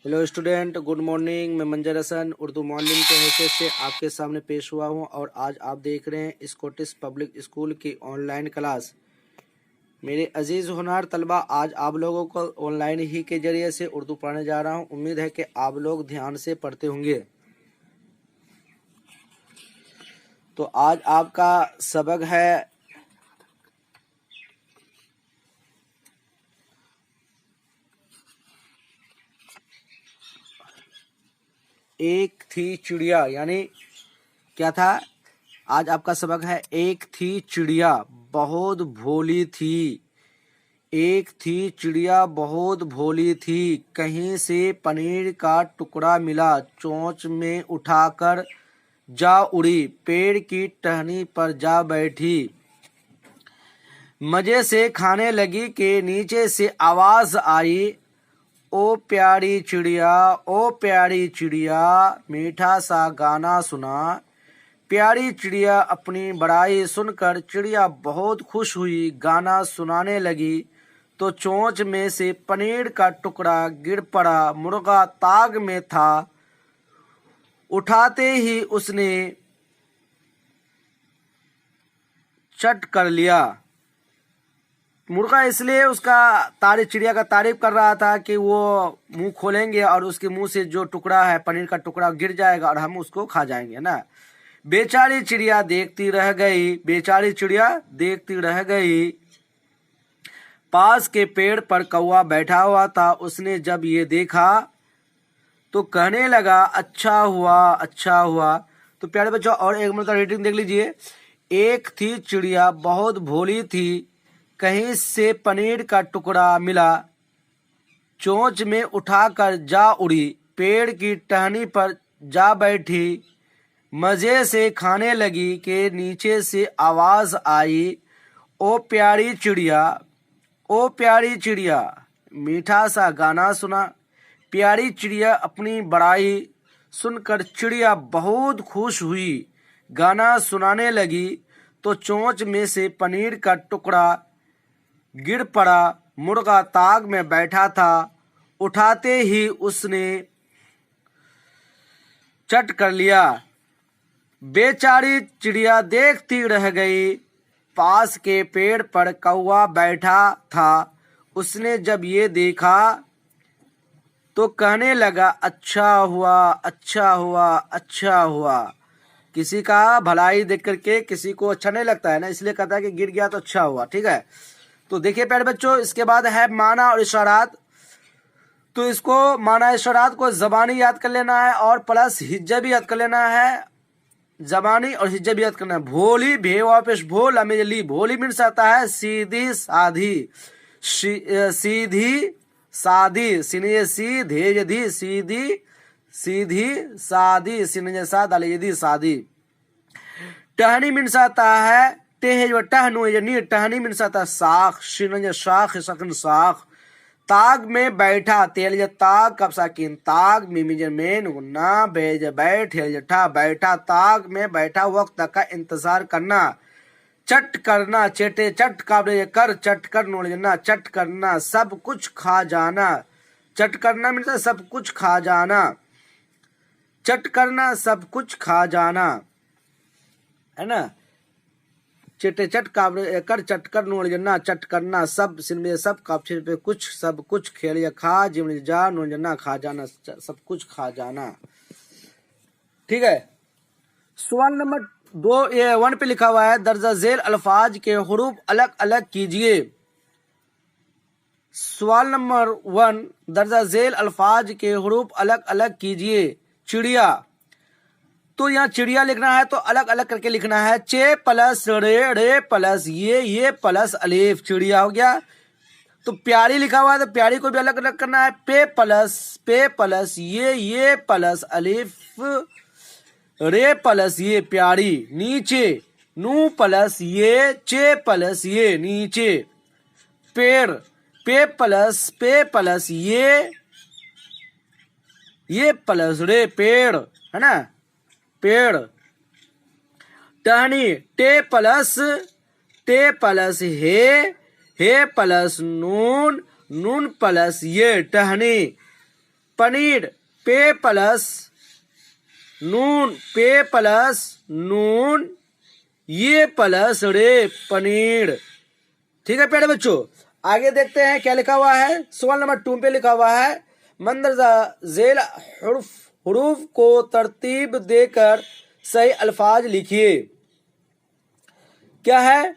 Hello student, good morning. मैं मंजर Hasan Urdu morning के हैसियत से आपके सामने पेश हुआ हूं और आज आप देख रहे हैं स्कॉटिश पब्लिक स्कूल की ऑनलाइन क्लास। मेरे अजीज़ होनहार तलबा, आज आप लोगों को ऑनलाइन ही के ज़रिए से उर्दू पढ़ाने जा रहा हूं। उम्मीद है कि आप लोग ध्यान से पढ़ते होंगे। तो आज आपका सबक है एक थी चिड़िया, यानी क्या था? आज आपका सबक है एक थी चिड़िया बहुत भोली थी। एक थी चिड़िया बहुत भोली थी, कहीं से पनीर का टुकड़ा मिला, चोंच में उठाकर जा उड़ी, पेड़ की टहनी पर जा बैठी, मजे से खाने लगी कि नीचे से आवाज आई, ओ प्यारी चिड़िया, ओ प्यारी चिड़िया, मीठा सा गाना सुना। प्यारी चिड़िया अपनी बड़ाई सुनकर चिड़िया बहुत खुश हुई, गाना सुनाने लगी तो चोंच में से पनीर का टुकड़ा गिर पड़ा। मुर्गा ताग में था, उठाते ही उसने चट कर लिया। मुर्गा इसलिए उसका चिड़िया का तारीफ कर रहा था कि वो मुंह खोलेंगे और उसके मुंह से जो टुकड़ा है, पनीर का टुकड़ा, गिर जाएगा और हम उसको खा जाएंगे ना। बेचारी चिड़िया देखती रह गई, बेचारी चिड़िया देखती रह गई। पास के पेड़ पर कौवा बैठा हुआ था। उसने जब ये देखा तो कहने लगा, अच्छा हुआ, अच्छा हुआ। तो प्यारे बच्चों, और एक मतलब रीडिंग देख लीजिए। एक थी चिड़िया बहुत भोली थी, कहीं से पनीर का टुकड़ा मिला, चोंच में उठाकर जा उड़ी, पेड़ की टहनी पर जा बैठी, मजे से खाने लगी कि नीचे से आवाज आई, ओ प्यारी चिड़िया, ओ प्यारी चिड़िया, मीठा सा गाना सुना। प्यारी चिड़िया अपनी बड़ाई सुनकर चिड़िया बहुत खुश हुई, गाना सुनाने लगी तो चोंच में से पनीर का टुकड़ा गिर पड़ा। मुर्गा ताग में बैठा था, उठाते ही उसने चट कर लिया। बेचारी चिड़िया देखती रह गई। पास के पेड़ पर कौवा बैठा था। उसने जब ये देखा तो कहने लगा, अच्छा हुआ, अच्छा हुआ, अच्छा हुआ। किसी का भलाई देख करके किसी को अच्छा नहीं लगता है ना, इसलिए कहता है कि गिर गया तो अच्छा हुआ। ठीक है, तो देखिए प्यारे बच्चों, इसके बाद है माना और इशारात। तो इसको माना इशारात को जबानी याद कर लेना है और प्लस हिज्जा भी याद कर लेना है। जबानी और हिज्जा भी याद करना है। भोली, भे वापिस भोल अमेजली। भोली मीन्स आता है सीधी साधी, सीधी सादी, सिने सी धेज धी, सीधी सीधी सादी, सिने सा दाली सादी। टहनी मीन्स आता है टेह टहनु नी, टहनी मीन्स आता है साख, सिन शाख सकन साख। ताग में बैठा, तेल ताग कब साकिन, ताग मिमिजन में गुन्ना, बेज बैठ ठा, बैठा, ताग में बैठा, वक्त का इंतजार करना। चट करना, चेटे चट काबले कर, चट कर नोड़ना, चट करना, सब कुछ खा जाना। चट करना मीन्स सब कुछ खा जाना। चट करना, सब कुछ खा जाना, है ना। चेटे चट काबले कर, चट कर नोड़ना, चट करना, सब सिन सब कापछे पे कुछ, सब कुछ खेल या खा, जिम जा नोड़ना, खा जाना, सब कुछ खा जाना। ठीक है, सवाल नंबर 1 पे लिखा हुआ है, दर्जा झेल अल्फाज के हुरूफ अलग अलग कीजिए। सवाल नंबर 1, दर्जा झेल अल्फाज के हुरूफ अलग अलग कीजिए। चिड़िया, तो यहाँ चिड़िया लिखना है तो अलग अलग करके लिखना है। चे प्लस रे, रे प्लस ये प्लस अलीफ, चिड़िया हो गया। तो प्यारी लिखा हुआ है तो प्यारी को भी अलग अलग करना है। पे प्लस ये प्लस अलीफ, रे प्लस ये, प्यारी। नीचे, नू प्लस ये, चे प्लस ये, नीचे। पेड़, पे प्लस ये प्लस रे, पेड़, है ना, पेड़। टहनी, टे प्लस हे प्लस नून, नून प्लस ये, टहनी। पनीर पे प्लस नून, पे प्लस नून, ये प्लस रे पनीर। ठीक है प्यारे बच्चों, आगे देखते हैं क्या लिखा हुआ है। सवाल नंबर 2 पे लिखा हुआ है मंदरजा झेल हुरूफ को तरतीब देकर सही अल्फाज लिखिए। क्या है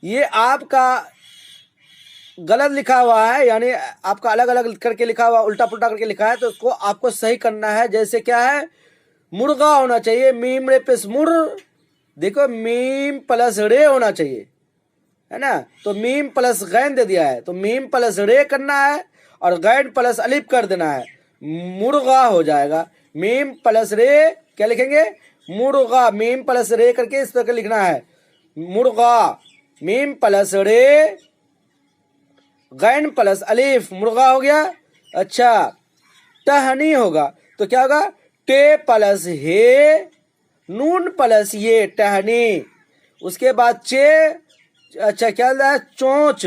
ये? आपका गलत लिखा हुआ है, यानी आपका अलग अलग करके लिखा हुआ, उल्टा पुल्टा करके लिखा है, तो उसको आपको सही करना है। जैसे क्या है, मुर्गा होना चाहिए, मीम रे प्लस मुर, देखो मीम प्लस रे होना चाहिए, है ना। तो मीम प्लस गैन दे दिया है, तो मीम प्लस रे करना है और गैन प्लस अलिफ कर देना है, मुर्गा हो जाएगा। मीम प्लस रे क्या लिखेंगे? मुर्गा। मीम प्लस रे करके इस तरह लिखना है, मुर्गा। मीम प्लस रे गैन प्लस अलिफ, मुर्गा हो गया। अच्छा, टहनी होगा तो क्या होगा? टे प्लस हे, नून प्लस ये, टहनी। उसके बाद चे, अच्छा क्या है? चोंच।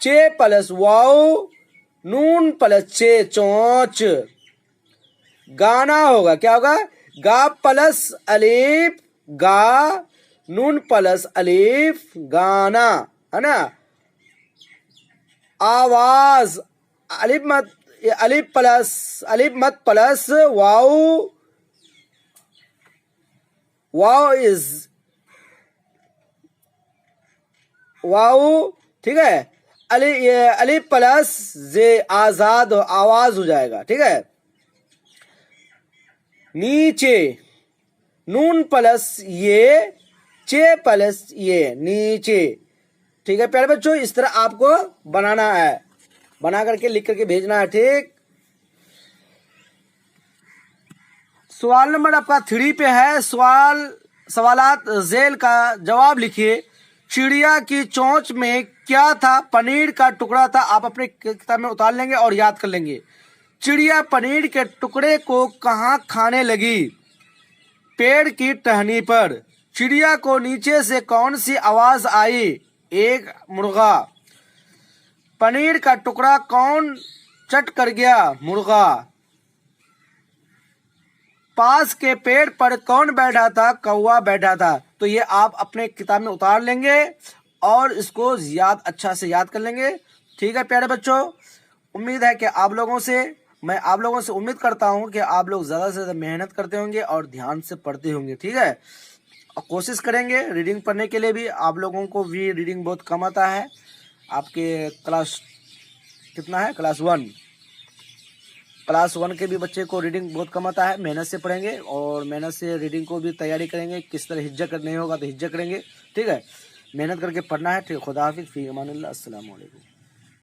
चे प्लस वाओ, नून प्लस चे, चोंच। गाना होगा, क्या होगा? गा प्लस अलिफ, गा, नून प्लस अलिफ, गाना, है ना। आवाज, अलिफ मत, अलिफ मत plus wow, wow is wow, ठीक है। अलिफ प्लस जे, आजाद, आवाज हो जाएगा, ठीक है। नीचे, नून प्लस ये, चे प्लस ये, नीचे। ठीक है प्यारे बच्चों, इस तरह आपको बनाना है, बना करके लिख करके भेजना है, ठीक। सवाल नंबर आपका 3 पे है। सवालात झेल का जवाब लिखिए। चिड़िया की चोंच में क्या था? पनीर का टुकड़ा था। आप अपने किताब में उतार लेंगे और याद कर लेंगे। चिड़िया पनीर के टुकड़े को कहाँ खाने लगी? पेड़ की टहनी पर। चिड़िया को नीचे से कौन सी आवाज आई? एक मुर्गा। पनीर का टुकड़ा कौन चट कर गया? मुर्गा। पास के पेड़ पर कौन बैठा था? कौवा बैठा था। तो ये आप अपने किताब में उतार लेंगे और इसको अच्छा से याद कर लेंगे। ठीक है प्यारे बच्चों, उम्मीद है कि मैं आप लोगों से उम्मीद करता हूं कि आप लोग ज़्यादा से ज़्यादा मेहनत करते होंगे और ध्यान से पढ़ते होंगे। ठीक है, और कोशिश करेंगे रीडिंग पढ़ने के लिए भी। आप लोगों को भी रीडिंग बहुत कम आता है। आपके क्लास कितना है? क्लास 1 के भी बच्चे को रीडिंग बहुत कम आता है। मेहनत से पढ़ेंगे और मेहनत से रीडिंग को भी तैयारी करेंगे। किस तरह हिज्जा नहीं होगा तो हिज्जा करेंगे। ठीक है, मेहनत करके पढ़ना है। ठीक, खुदा हाफिज़, फी अमानिल्लाह, अस्सलाम वालेकुम।